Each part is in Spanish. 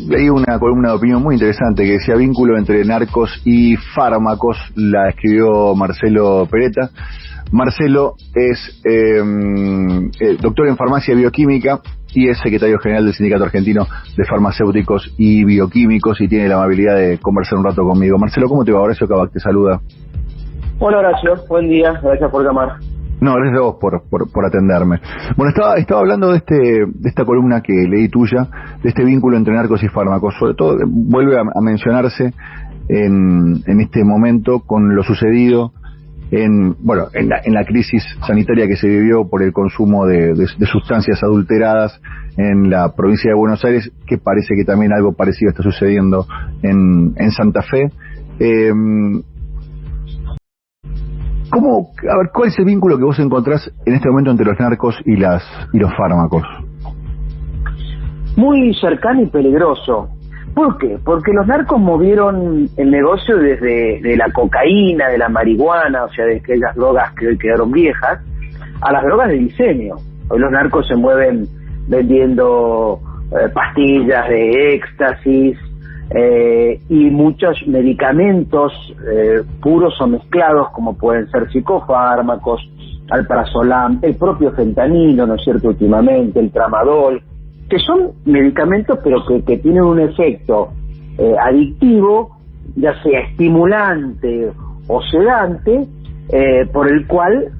leí una columna de opinión muy interesante que decía vínculo entre narcos y fármacos. La escribió Marcelo Peretta. Marcelo es doctor en farmacia bioquímica y es secretario general del Sindicato Argentino de Farmacéuticos y Bioquímicos, y tiene la amabilidad de conversar un rato conmigo. Marcelo, ¿cómo te va? Horacio Cabac te saluda. Hola Horacio, buen día, gracias por llamar. No, gracias a vos por atenderme. Bueno, estaba hablando de esta columna que leí tuya, de este vínculo entre narcos y fármacos. Sobre todo vuelve a mencionarse en este momento con lo sucedido en la crisis sanitaria que se vivió por el consumo de sustancias adulteradas en la provincia de Buenos Aires, que parece que también algo parecido está sucediendo en Santa Fe. ¿Cuál es el vínculo que vos encontrás en este momento entre los narcos y los fármacos? Muy cercano y peligroso. ¿Por qué? Porque los narcos movieron el negocio desde de la cocaína, de la marihuana, o sea, de aquellas drogas que hoy quedaron viejas, a las drogas de diseño. Hoy los narcos se mueven vendiendo pastillas de éxtasis y muchos medicamentos puros o mezclados, como pueden ser psicofármacos, alprazolam, el propio fentanilo, ¿no es cierto?, últimamente, el tramadol, que son medicamentos pero que tienen un efecto adictivo, ya sea estimulante o sedante, por el cual,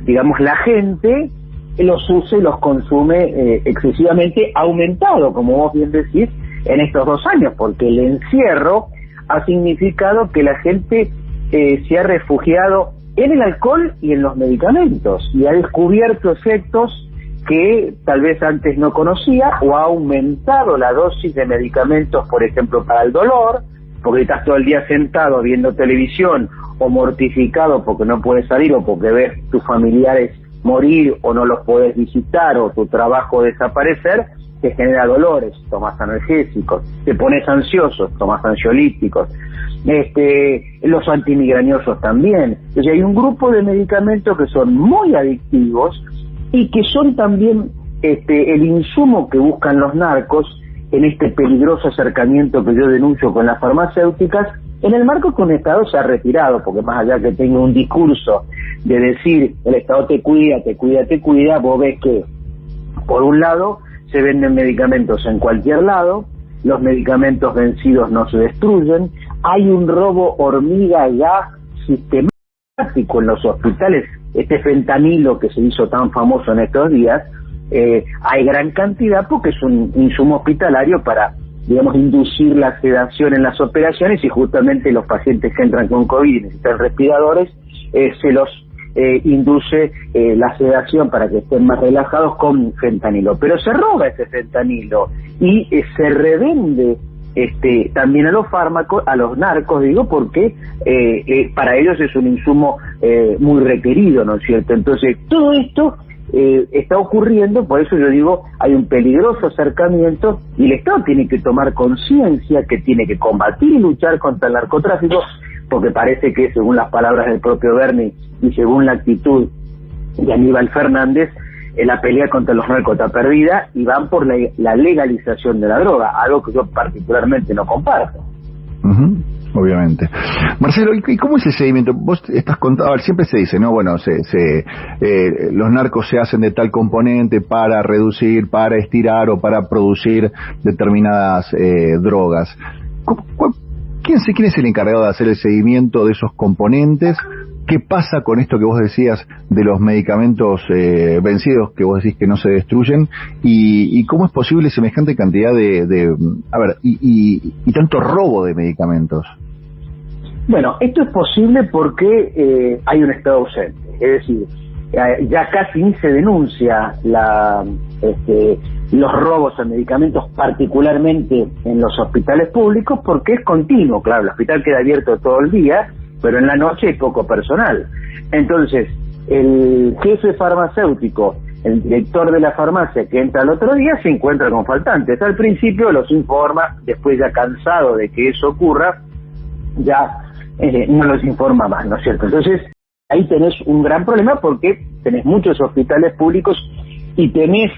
digamos, la gente los usa y los consume excesivamente, aumentado, como vos bien decís, en estos 2 años, porque el encierro ha significado que la gente se ha refugiado en el alcohol y en los medicamentos, y ha descubierto efectos que tal vez antes no conocía, o ha aumentado la dosis de medicamentos, por ejemplo, para el dolor, porque estás todo el día sentado viendo televisión, o mortificado porque no puedes salir, o porque ves tus familiares morir, o no los puedes visitar, o tu trabajo desaparecer, te genera dolores, tomas analgésicos, te pones ansioso, tomas ansiolíticos, los antimigrañosos también. Entonces hay un grupo de medicamentos que son muy adictivos y que son también el insumo que buscan los narcos en este peligroso acercamiento que yo denuncio con las farmacéuticas, en el marco que un Estado se ha retirado, porque más allá que tenga un discurso de decir el Estado te cuida, vos ves que por un lado se venden medicamentos en cualquier lado, los medicamentos vencidos no se destruyen, hay un robo hormiga ya sistemático en los hospitales. Este fentanilo que se hizo tan famoso en estos días, hay gran cantidad porque es un insumo hospitalario para, digamos, inducir la sedación en las operaciones, y justamente los pacientes que entran con COVID y necesitan respiradores, se los induce la sedación para que estén más relajados con fentanilo. Pero se roba ese fentanilo y se revende también a los fármacos, a los narcos, digo, porque para ellos es un insumo muy requerido, ¿no es cierto? Entonces, todo esto está ocurriendo, por eso yo digo, hay un peligroso acercamiento, y el Estado tiene que tomar conciencia que tiene que combatir y luchar contra el narcotráfico, porque parece que, según las palabras del propio Bernie y según la actitud de Aníbal Fernández, la pelea contra los narcos está perdida y van por la legalización de la droga, algo que yo particularmente no comparto. Obviamente. Marcelo, ¿y cómo es ese seguimiento? Vos estás contando, a ver, siempre se dice, ¿no? Bueno, los narcos se hacen de tal componente para reducir, para estirar o para producir determinadas drogas. ¿Quién es el encargado de hacer el seguimiento de esos componentes? ¿Qué pasa con esto que vos decías de los medicamentos vencidos, que vos decís que no se destruyen? ¿Y cómo es posible semejante cantidad y tanto robo de medicamentos? Bueno, esto es posible porque hay un Estado ausente. Es decir, ya casi ni se denuncia los robos a medicamentos, particularmente en los hospitales públicos, porque es continuo. Claro, el hospital queda abierto todo el día, pero en la noche hay poco personal. Entonces, el jefe farmacéutico, el director de la farmacia que entra al otro día, se encuentra con faltantes. Al principio los informa, después, ya cansado de que eso ocurra, ya no los informa más, ¿no es cierto? Entonces, ahí tenés un gran problema, porque tenés muchos hospitales públicos y tenés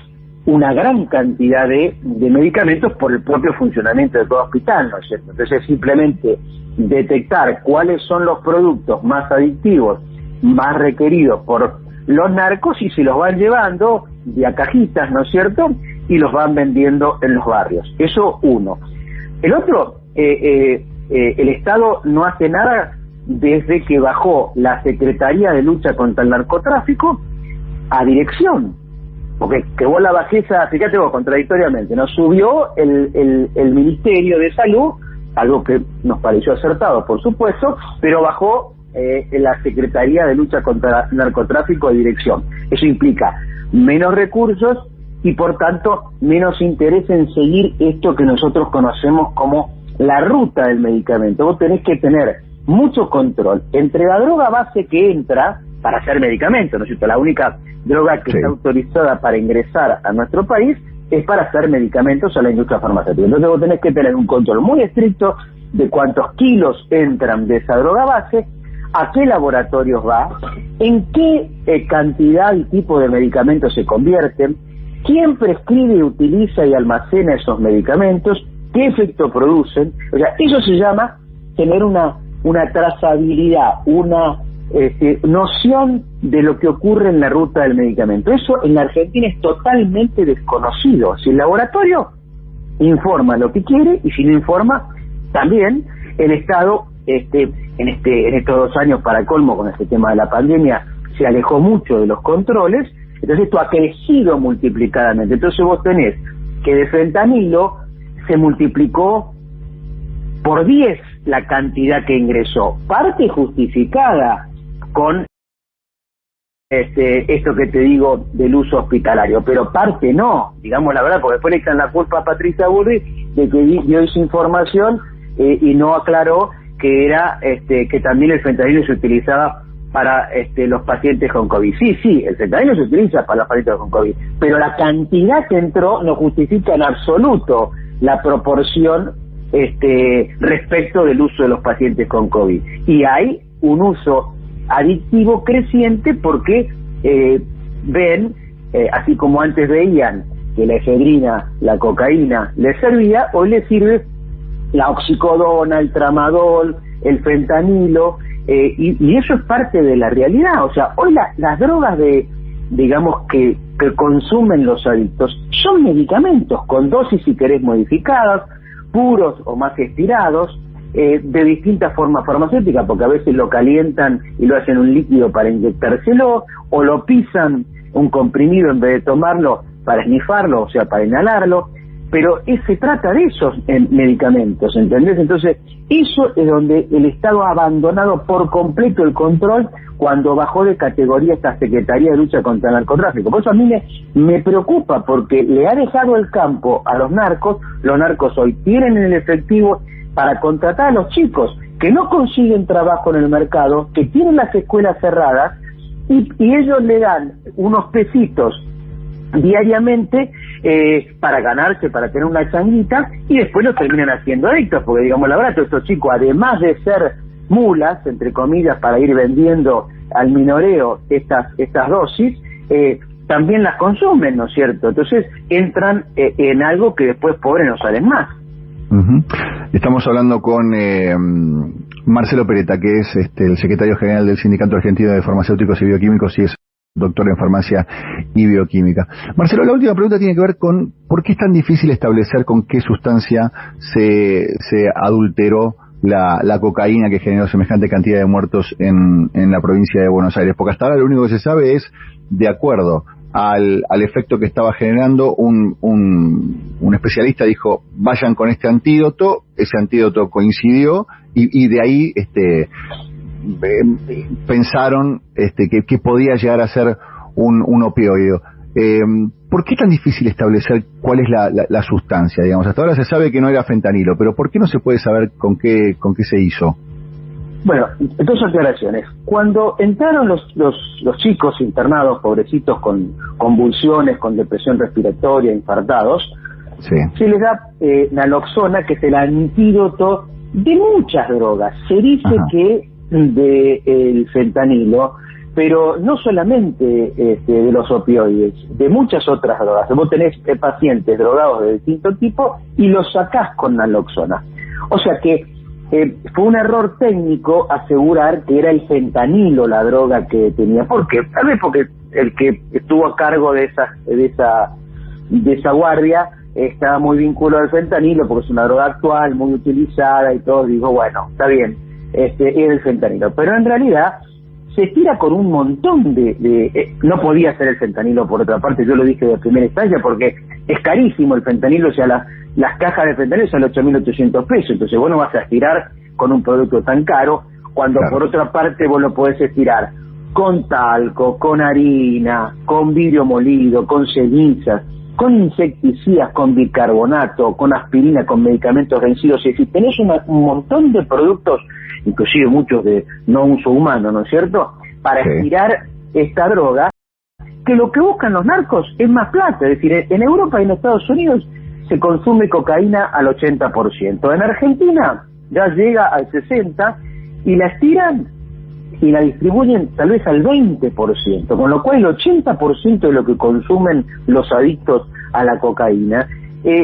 una gran cantidad de medicamentos por el propio funcionamiento de todo hospital, ¿no es cierto? Entonces simplemente detectar cuáles son los productos más adictivos, más requeridos por los narcos, y se los van llevando de a cajitas, ¿no es cierto?, y los van vendiendo en los barrios. Eso uno. El otro, el Estado no hace nada desde que bajó la Secretaría de Lucha contra el Narcotráfico a dirección. Porque que vos la bajeza, fíjate vos, contradictoriamente, nos subió el Ministerio de Salud, algo que nos pareció acertado, por supuesto, pero bajó la Secretaría de Lucha contra el Narcotráfico de dirección. Eso implica menos recursos y, por tanto, menos interés en seguir esto que nosotros conocemos como la ruta del medicamento. Vos tenés que tener mucho control entre la droga base que entra para hacer medicamento, ¿no es cierto? La única droga que está autorizada para ingresar a nuestro país es para hacer medicamentos a la industria farmacéutica. Entonces vos tenés que tener un control muy estricto de cuántos kilos entran de esa droga base, a qué laboratorios va, en qué cantidad y tipo de medicamentos se convierten, quién prescribe, utiliza y almacena esos medicamentos, qué efecto producen. O sea, eso se llama tener una trazabilidad, una noción de lo que ocurre en la ruta del medicamento. Eso en la Argentina es totalmente desconocido. Si el laboratorio informa lo que quiere, y si no informa, también el Estado, en estos 2 años, para colmo, con este tema de la pandemia, se alejó mucho de los controles. Entonces esto ha crecido multiplicadamente. Entonces vos tenés que de fentanilo se multiplicó por 10 la cantidad que ingresó, parte justificada con esto que te digo del uso hospitalario, pero parte no, digamos la verdad, porque después le echan la culpa a Patricia Burri de que dio esa información y no aclaró que era que también el fentanilo se utilizaba para los pacientes con COVID. Sí, el fentanilo se utiliza para los pacientes con COVID, pero la cantidad que entró no justifica en absoluto la proporción respecto del uso de los pacientes con COVID. Y hay un uso adictivo creciente porque ven, así como antes veían que la efedrina, la cocaína les servía, hoy les sirve la oxicodona, el tramadol, el fentanilo, y eso es parte de la realidad. O sea, hoy las drogas digamos que consumen los adictos son medicamentos con dosis, si querés, modificadas, puros o más estirados, de distintas formas farmacéuticas, porque a veces lo calientan y lo hacen un líquido para inyectárselo, o lo pisan un comprimido en vez de tomarlo para esnifarlo, o sea, para inhalarlo. Pero se trata de esos medicamentos, ¿entendés? Entonces, eso es donde el Estado ha abandonado por completo el control cuando bajó de categoría esta Secretaría de Lucha contra el Narcotráfico. Por eso a mí me preocupa, porque le ha dejado el campo a los narcos hoy tienen el efectivo para contratar a los chicos que no consiguen trabajo en el mercado, que tienen las escuelas cerradas, y ellos le dan unos pesitos diariamente para ganarse, para tener una changuita, y después los terminan haciendo adictos, porque digamos la verdad, todos estos chicos, además de ser mulas, entre comillas, para ir vendiendo al minoreo estas dosis, también las consumen, ¿no es cierto? Entonces entran en algo que después, pobre, no salen más. Uh-huh. Estamos hablando con Marcelo Peretta, que es el secretario general del Sindicato Argentino de Farmacéuticos y Bioquímicos, y es doctor en farmacia y bioquímica. Marcelo, la última pregunta tiene que ver con por qué es tan difícil establecer con qué sustancia se adulteró la cocaína que generó semejante cantidad de muertos en la provincia de Buenos Aires, porque hasta ahora lo único que se sabe es, de acuerdo al efecto que estaba generando, un especialista dijo, vayan con este antídoto, ese antídoto coincidió, y de ahí pensaron que podía llegar a ser un opioide. ¿Por qué es tan difícil establecer cuál es la sustancia? Digamos, hasta ahora se sabe que no era fentanilo, pero ¿por qué no se puede saber con qué se hizo? Bueno, 2 aclaraciones. Cuando entraron los chicos internados, pobrecitos, con convulsiones, con depresión respiratoria, infartados, sí, se les da naloxona, que es el antídoto de muchas drogas. Se dice que el fentanilo pero no solamente de los opioides, de muchas otras drogas. Vos tenés pacientes drogados de distinto tipo y los sacás con naloxona. O sea que fue un error técnico asegurar que era el fentanilo la droga que tenía. ¿Por qué? Tal vez porque el que estuvo a cargo de esa guardia estaba muy vinculado al fentanilo, porque es una droga actual, muy utilizada, y todo, digo, bueno, está bien, es el fentanilo. Pero en realidad se tira con un montón no podía ser el fentanilo, por otra parte, yo lo dije de primera instancia, porque es carísimo el fentanilo, o sea, las cajas de fentanilo son 8.800 pesos, entonces vos no vas a estirar con un producto tan caro, cuando claro, por otra parte vos lo podés estirar con talco, con harina, con vidrio molido, con cenizas, con insecticidas, con bicarbonato, con aspirina, con medicamentos vencidos. Y si tenés un montón de productos, inclusive muchos de no uso humano, ¿no es cierto?, para estirar esta droga, que lo que buscan los narcos es más plata. Es decir, en Europa y en Estados Unidos se consume cocaína al 80%. En Argentina ya llega al 60%, y la estiran y la distribuyen tal vez al 20%, con lo cual el 80% de lo que consumen los adictos a la cocaína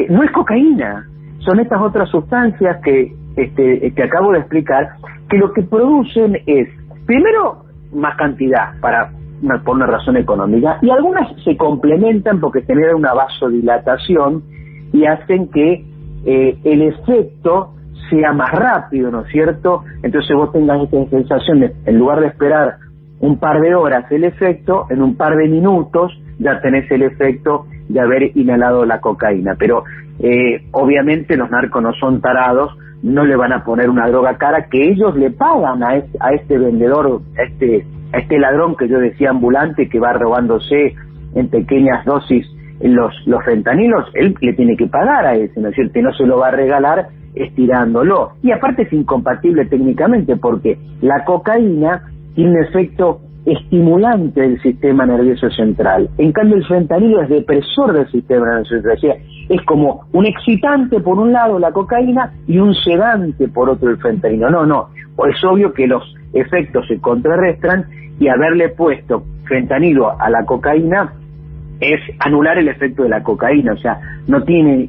no es cocaína, son estas otras sustancias que acabo de explicar, que lo que producen es, primero, más cantidad por una razón económica, y algunas se complementan porque generan una vasodilatación y hacen que el efecto sea más rápido, ¿no es cierto? Entonces vos tengas esta sensación de, en lugar de esperar un par de horas el efecto, en un par de minutos ya tenés el efecto de haber inhalado la cocaína. Pero obviamente los narcos no son tarados, no le van a poner una droga cara que ellos le pagan a este vendedor, a este ladrón que yo decía ambulante, que va robándose en pequeñas dosis los fentanilos. Él le tiene que pagar a ese, ¿no es cierto? Y no se lo va a regalar estirándolo. Y aparte es incompatible técnicamente, porque la cocaína tiene un efecto estimulante del sistema nervioso central. En cambio el fentanilo es depresor del sistema nervioso central. O sea, es como un excitante por un lado la cocaína y un sedante por otro el fentanilo. No, es obvio que los efectos se contrarrestan, y haberle puesto fentanilo a la cocaína es anular el efecto de la cocaína. O sea, no tiene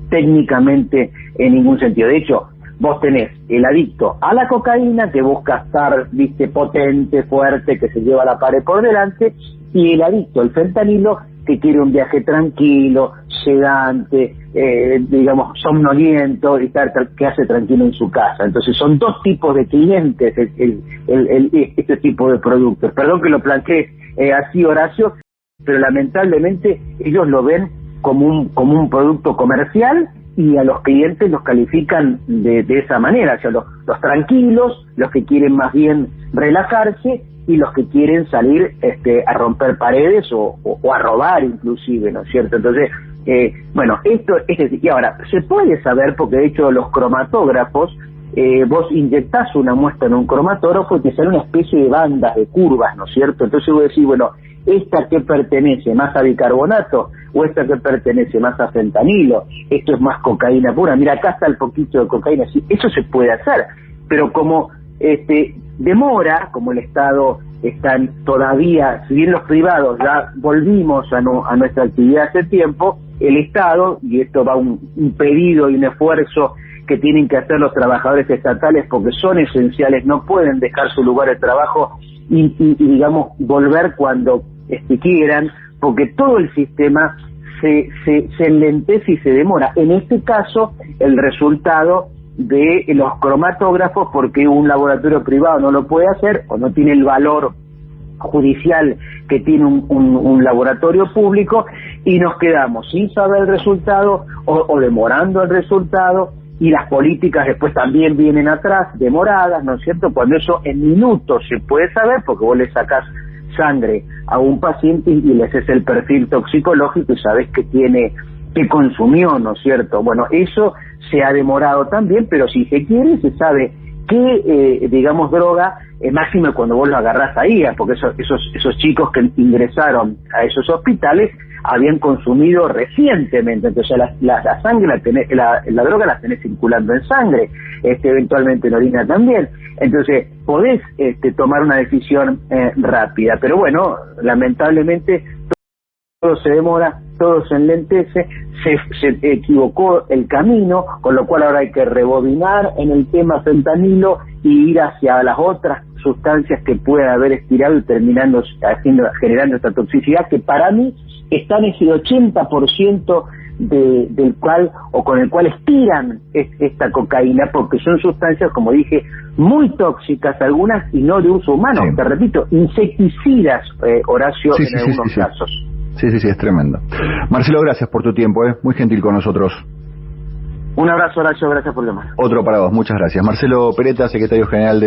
técnicamente ningún sentido. De hecho, vos tenés el adicto a la cocaína que busca estar, potente, fuerte, que se lleva la pared por delante, y el adicto al fentanilo que quiere un viaje tranquilo, sedante, somnoliento, y que hace tranquilo en su casa. Entonces son dos tipos de clientes este tipo de productos. Perdón que lo planteé así, Horacio, pero lamentablemente ellos lo ven como un producto comercial, y a los clientes los califican de esa manera. O sea, los tranquilos, los que quieren más bien relajarse, y los que quieren salir a romper paredes o a robar inclusive, ¿no es cierto? Entonces, esto es decir, y ahora, se puede saber, porque de hecho los cromatógrafos, vos inyectás una muestra en un cromatógrafo y te sale una especie de bandas, de curvas, ¿no es cierto? Entonces vos decís, ¿esta que pertenece más a bicarbonato o esta que pertenece más a fentanilo? Esto es más cocaína pura. Mira, acá está el poquito de cocaína. Sí, eso se puede hacer, pero como demora, como el Estado están todavía, si bien los privados ya volvimos a nuestra actividad hace tiempo, el Estado, y esto va un pedido y un esfuerzo que tienen que hacer los trabajadores estatales, porque son esenciales, no pueden dejar su lugar de trabajo y volver cuando quieran, porque todo el sistema se enlentece y se demora. En este caso, el resultado de los cromatógrafos, porque un laboratorio privado no lo puede hacer, o no tiene el valor judicial que tiene un laboratorio público, y nos quedamos sin saber el resultado o demorando el resultado, y las políticas después también vienen atrás, demoradas, ¿no es cierto? Cuando eso en minutos se puede saber, porque vos le sacás sangre a un paciente y le haces el perfil toxicológico y sabés que consumió, ¿no es cierto? Bueno, eso se ha demorado también, pero si se quiere, se sabe qué, droga máximo cuando vos lo agarrás ahí, porque esos chicos que ingresaron a esos hospitales habían consumido recientemente, entonces la sangre la droga la tenés circulando en sangre, eventualmente en orina también, entonces podés tomar una decisión rápida, pero bueno, lamentablemente todo se demora, todo se enlentece, se equivocó el camino, con lo cual ahora hay que rebobinar en el tema fentanilo y ir hacia las otras sustancias que pueden haber estirado y generando esta toxicidad que para mí está en ese 80% del cual o con el cual estiran esta cocaína, porque son sustancias, como dije, muy tóxicas algunas y no de uso humano, te repito, insecticidas, Horacio, en algunos casos. Sí, es tremendo. Marcelo, gracias por tu tiempo, muy gentil con nosotros. Un abrazo, Horacio, gracias por llamar. Otro para vos, muchas gracias. Marcelo Peretta, secretario general de